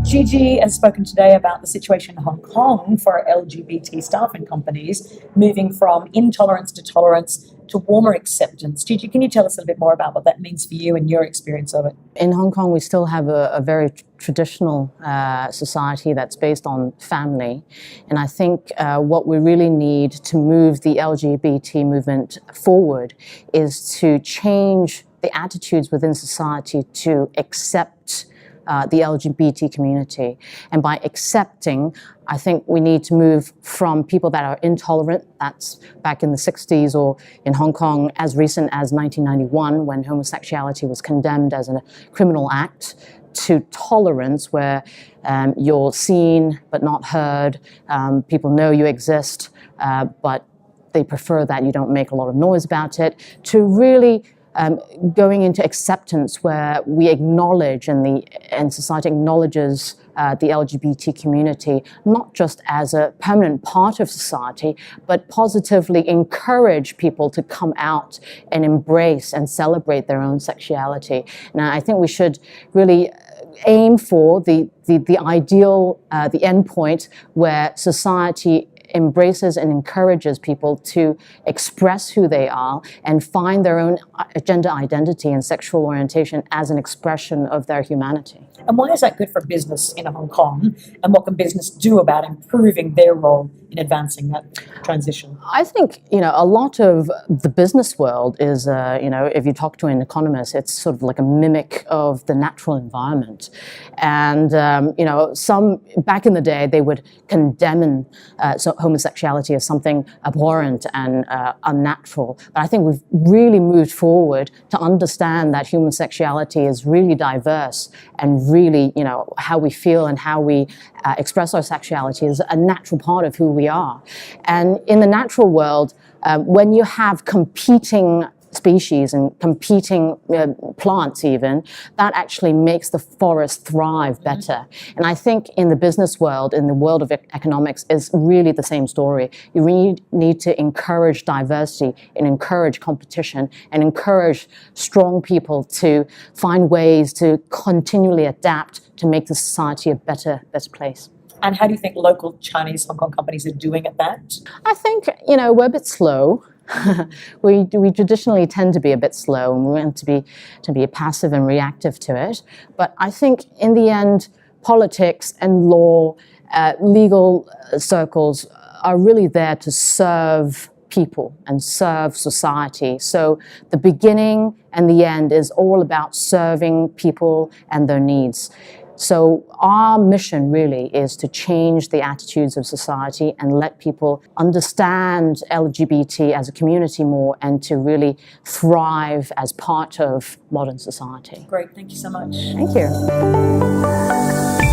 Gigi has spoken today about the situation in Hong Kong for LGBT staff and companies, moving from intolerance to tolerance to warmer acceptance. Gigi, can you tell us a little bit more about what that means for you and your experience of it? In Hong Kong, we still have a very traditional society that's based on family. And I think what we really need to move the LGBT movement forward is to change the attitudes within society to accept the LGBT community. And by accepting, I think we need to move from people that are intolerant, that's back in the 60s, or in Hong Kong as recent as 1991 when homosexuality was condemned as a criminal act, to tolerance where you're seen but not heard, people know you exist, but they prefer that you don't make a lot of noise about it, to really going into acceptance where we acknowledge and society acknowledges the LGBT community, not just as a permanent part of society, but positively encourage people to come out and embrace and celebrate their own sexuality. Now, I think we should really aim for the ideal, the end point where society embraces and encourages people to express who they are and find their own gender identity and sexual orientation as an expression of their humanity. And why is that good for business in Hong Kong? And what can business do about improving their role in advancing that transition? I think, a lot of the business world is, if you talk to an economist, it's sort of like a mimic of the natural environment. And, some, back in the day, they would condemn homosexuality as something abhorrent and unnatural. But I think we've really moved forward to understand that human sexuality is really diverse and really, how we feel and how we express our sexuality is a natural part of who we are. And in the natural world, when you have competing species and competing plants even, that actually makes the forest thrive better. And I think in the business world, in the world of economics, is really the same story. You really need to encourage diversity and encourage competition and encourage strong people to find ways to continually adapt to make the society a better place. And how do you think local Chinese Hong Kong companies are doing at that? I think, we're a bit slow. we traditionally tend to be a bit slow, and we want to be passive and reactive to it. But I think in the end, politics and law, legal circles are really there to serve people and serve society. So the beginning and the end is all about serving people and their needs. So our mission really is to change the attitudes of society and let people understand LGBT as a community more and to really thrive as part of modern society. Great, thank you so much. Thank you.